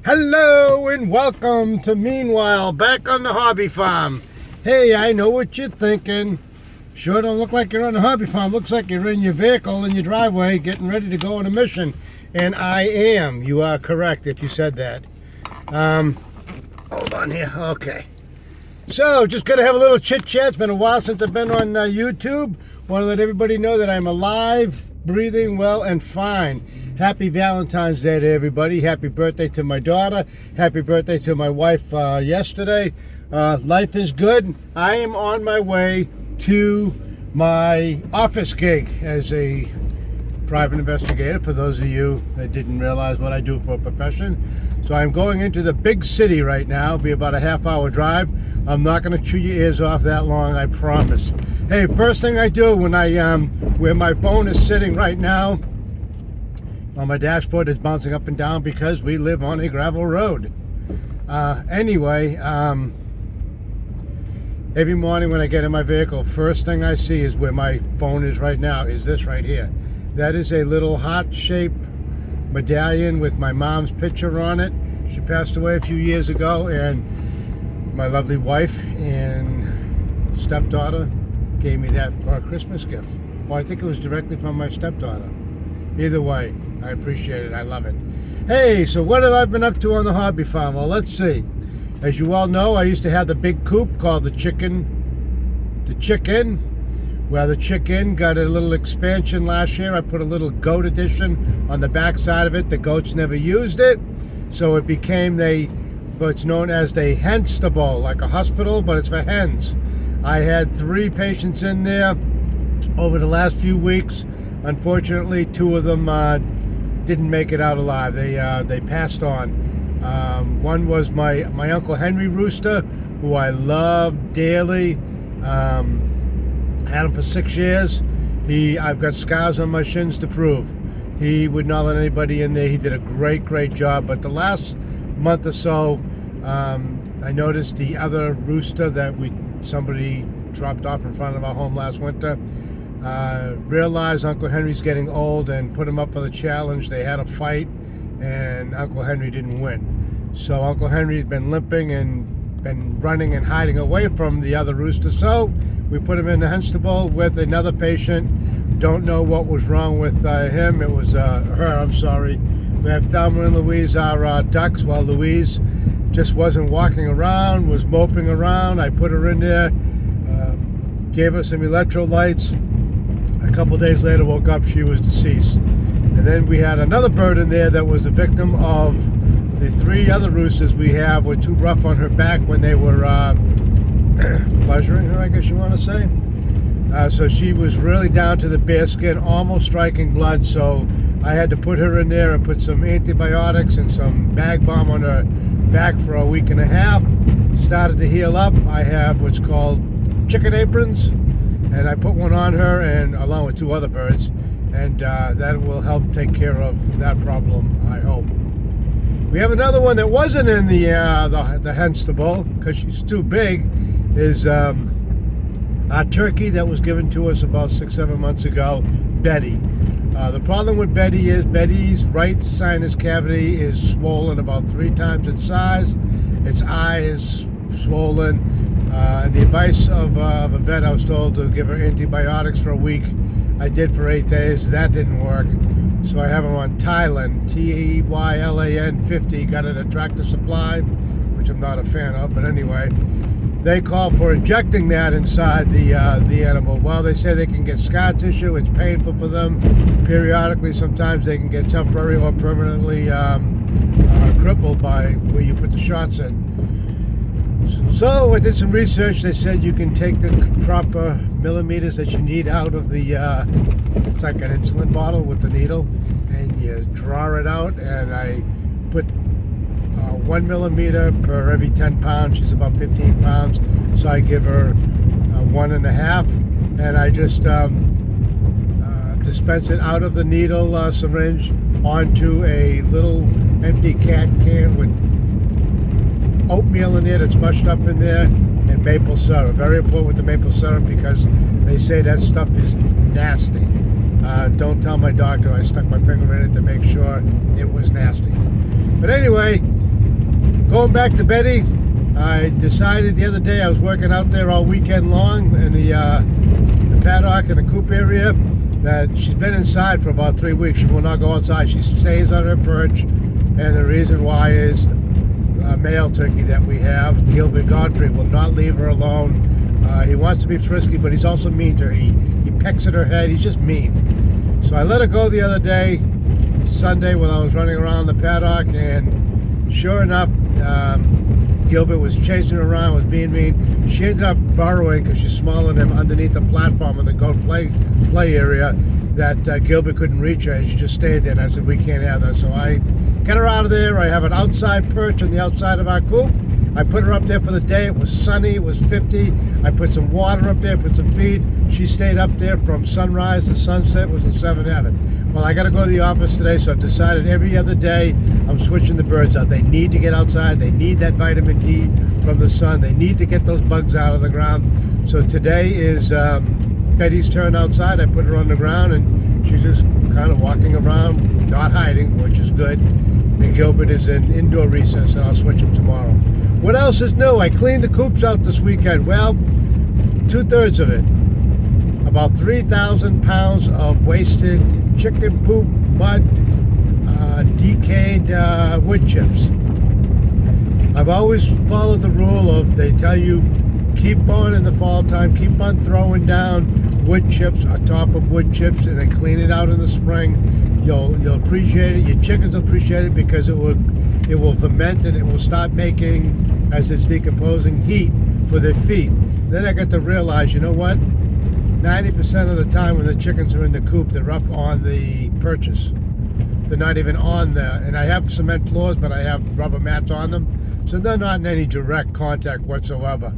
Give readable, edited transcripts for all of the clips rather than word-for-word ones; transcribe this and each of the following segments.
Hello and welcome to Meanwhile back on the hobby farm. Hey, I know what you're thinking. Sure don't look like you're on the hobby farm. Looks like you're in your vehicle in your driveway getting ready to go on a mission. And I am. You are correct if you said that. Hold on here. Okay. So, just going to have a little chit chat. It's been a while since I've been on YouTube. Want to let everybody know that I'm alive, breathing well, and fine. Happy Valentine's Day to everybody. Happy birthday to my daughter. Happy birthday to my wife yesterday. Life is good. I am on my way to my office gig as a private investigator, for those of you that didn't realize what I do for a profession. So I'm going into the big city right now. It'll be about a half-hour drive. I'm not going to chew your ears off that long, I promise. Hey, first thing I do when where my phone is sitting right now on my dashboard is bouncing up and down because we live on a gravel road. Anyway, every morning when I get in my vehicle, first thing I see is where my phone is right now, is this right here. That is a little heart-shaped medallion with my mom's picture on it. She passed away a few years ago, and my lovely wife and stepdaughter gave me that for a Christmas gift. Well, I think it was directly from my stepdaughter. Either way, I appreciate it. I love it. Hey, so what have I been up to on the hobby farm? Well, let's see. As you all know, I used to have the big coop called the Chicken. Well, the Chicken got a little expansion last year. I put a little goat addition on the back side of it. The goats never used it, so it became what's known as the Henstable, like a hospital, but it's for hens. I had 3 patients in there over the last few weeks. Unfortunately, 2 of them didn't make it out alive. They passed on. One was my Uncle Henry rooster, who I love dearly. Had him for 6 years. I've got scars on my shins to prove. He would not let anybody in there. He did a great job. But the last month or so, I noticed the other rooster that somebody dropped off in front of our home last winter. Realized Uncle Henry's getting old and put him up for the challenge. They had a fight, and Uncle Henry didn't win. So Uncle Henry's been limping and been running and hiding away from the other rooster. So we put him in the Henstable with another patient. Don't know what was wrong with him. It was her, I'm sorry. We have Thelma and Louise, our ducks, while Louise just wasn't walking around, was moping around. I put her in there, gave her some electrolytes. A couple days later, woke up, she was deceased. And then we had another bird in there that was the victim of the 3 other roosters we have. Were too rough on her back when they were pleasuring her, I guess you want to say. So she was really down to the bare skin, almost striking blood. So I had to put her in there and put some antibiotics and some bag balm on her back for a week and a half. Started to heal up. I have what's called chicken aprons, and I put one on her, and along with 2 other birds, and that will help take care of that problem, I hope. We have another one that wasn't in the Henstable because she's too big. Is our turkey that was given to us about 6-7 months ago, Betty. The problem with Betty is Betty's right sinus cavity is swollen about 3 times its size. Its eye is swollen. And the advice of a vet, I was told to give her antibiotics for a week. I did for 8 days. That didn't work. So I have her on Tylan, Tylan 50. Got it at Tractor Supply, which I'm not a fan of. But anyway, they call for injecting that inside the animal. Well, they say they can get scar tissue. It's painful for them. Periodically, sometimes they can get temporary or permanently crippled by where you put the shots in. So I did some research. They said you can take the proper millimeters that you need out of the, it's like an insulin bottle with the needle, and you draw it out, and I put 1 millimeter per every 10 pounds. She's about 15 pounds, so I give her 1.5, and I just dispense it out of the needle syringe onto a little empty cat can with oatmeal in there that's mushed up in there, and maple syrup. Very important with the maple syrup because they say that stuff is nasty. Don't tell my doctor. I stuck my finger in it to make sure it was nasty. But anyway, Going back to Betty, I decided the other day, I was working out there all weekend long in the paddock in the coop area, that she's been inside for about 3 weeks. She will not go outside. She stays on her perch, and the reason why is a male turkey that we have, Gilbert Godfrey, will not leave her alone. He wants to be frisky, but he's also mean to her. He pecks at her head. He's just mean. So I let her go the other day, Sunday, when I was running around the paddock, and sure enough, Gilbert was chasing her around, was being mean. She ended up burrowing, because she's smaller than him, underneath the platform of the goat play area, that Gilbert couldn't reach her, and she just stayed there. And I said, we can't have that. So I get her out of there. I have an outside perch on the outside of our coop. I put her up there for the day. It was sunny. It was 50. I put some water up there, put some feed. She stayed up there from sunrise to sunset. It was in 7th Heaven. Well, I got to go to the office today, so I've decided every other day I'm switching the birds out. They need to get outside. They need that vitamin D from the sun. They need to get those bugs out of the ground. So today is Betty's turn outside. I put her on the ground, and she's just kind of walking around, not hiding, which is good. And Gilbert is in indoor recess, and I'll switch him tomorrow. What else is new? I cleaned the coops out this weekend. Well, 2/3 of it. About 3,000 pounds of wasted chicken poop, mud, decayed wood chips. I've always followed the rule of, they tell you, keep on in the fall time, keep on throwing down wood chips on top of wood chips, and then clean it out in the spring. You'll appreciate it. Your chickens will appreciate it, because it will ferment, and it will start making, as it's decomposing, heat for their feet. Then I got to realize, you know what? 90% of the time when the chickens are in the coop, they're up on the perches. They're not even on the, and I have cement floors, but I have rubber mats on them, so they're not in any direct contact whatsoever.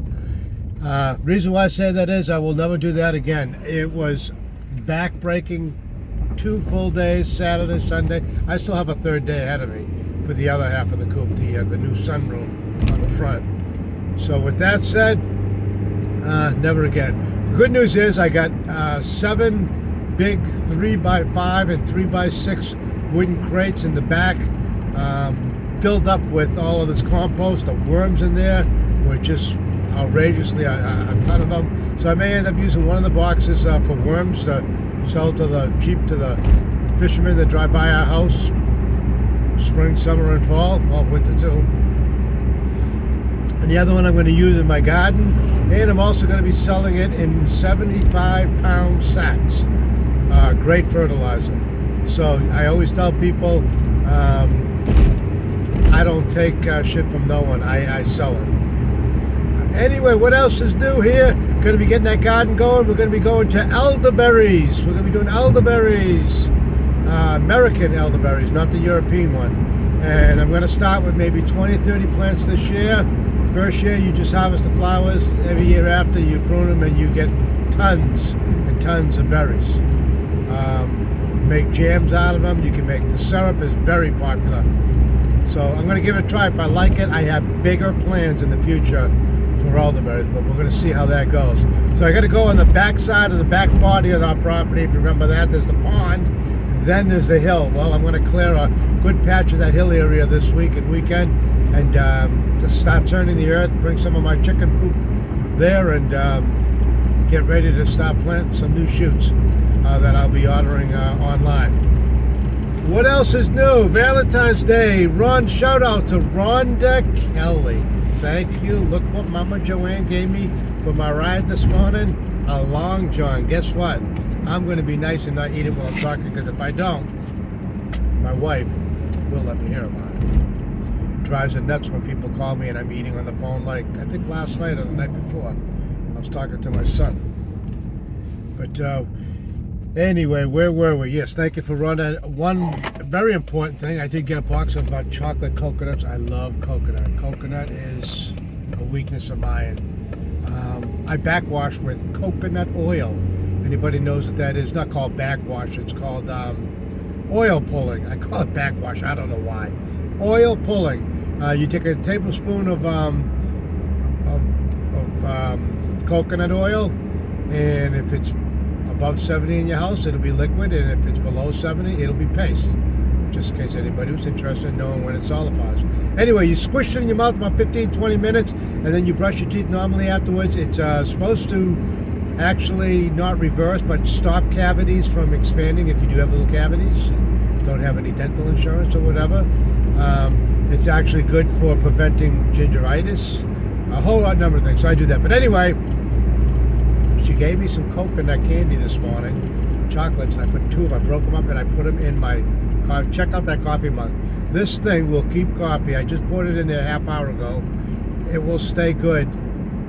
Reason why I say that is I will never do that again. It was back-breaking. 2 full days, Saturday, Sunday. I still have a 3rd day ahead of me for the other half of the coop, the new sunroom on the front. So with that said, never again. The good news is I got 7 big 3x5 and 3x6 wooden crates in the back, filled up with all of this compost. The worms in there were just outrageously a ton of them. So I may end up using one of the boxes for worms to sell to the fishermen that drive by our house, spring, summer, and fall. Well, winter too. And the other one I'm going to use in my garden, and I'm also going to be selling it in 75-pound sacks. Great fertilizer. So I always tell people, I don't take shit from no one. I sell it. Anyway, what else is new here? Going to be getting that garden going. We're going to be going to elderberries. We're going to be doing elderberries. American elderberries, not the European one. And I'm going to start with maybe 20, 30 plants this year. First year, you just harvest the flowers. Every year after, you prune them, and you get tons and tons of berries. Make jams out of them. You can make, the syrup is very popular. So I'm going to give it a try. If I like it, I have bigger plans in the future for elderberries, but we're going to see how that goes. So I got to go on the back side of the back body of our property. If you remember that, there's the pond, then there's the hill. Well, I'm going to clear a good patch of that hill area this week and weekend, and to start turning the earth, bring some of my chicken poop there, and get ready to start planting some new shoots that I'll be ordering online. What else is new? Valentine's Day. Shout out to Rhonda Kelly. Thank you. Look what Mama Joanne gave me for my ride this morning. A Long John. Guess what? I'm going to be nice and not eat it while I'm talking, because if I don't, my wife will let me hear about it. Drives her nuts when people call me and I'm eating on the phone, like I think last night or the night before. I was talking to my son. But anyway, where were we? Yes, thank you for running. One very important thing, I did get a box of chocolate coconuts. I love coconut. Coconut is a weakness of mine. I backwash with coconut oil. Anybody knows what that is? Not called backwash, it's called oil pulling. I call it backwash, I don't know why. Oil pulling. You take a tablespoon of coconut oil, and if it's above 70 in your house, it'll be liquid, and if it's below 70, it'll be paste. just in case anybody was interested in knowing when it's salifars. Anyway, you squish it in your mouth about 15-20 minutes, and then you brush your teeth normally afterwards. It's supposed to actually not reverse, but stop cavities from expanding if you do have little cavities, don't have any dental insurance or whatever. It's actually good for preventing gingeritis, a whole lot number of things. So I do that. But anyway, she gave me some coconut candy this morning, chocolates, and I put two of them. I broke them up and I put them in my coffee. Check out that coffee mug. This thing will keep coffee. I just poured it in there a half hour ago. It will stay good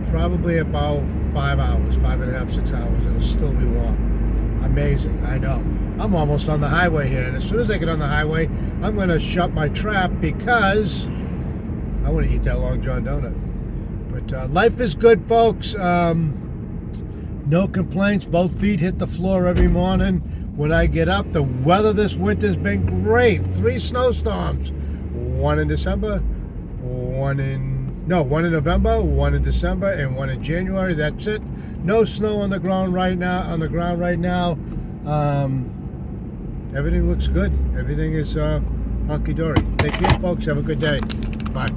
probably about 5 hours, 5.5, 6 hours. It'll still be warm. Amazing, I know. I'm almost on the highway here, and as soon as I get on the highway, I'm going to shut my trap because I want to eat that Long John donut. But life is good, folks. No complaints. Both feet hit the floor every morning when I get up. The weather this winter's been great. 3 snowstorms. One in December, one in November, one in December, and one in January. That's it. No snow on the ground right now. Everything looks good. Everything is hunky-dory. Take care, folks. Have a good day. Bye.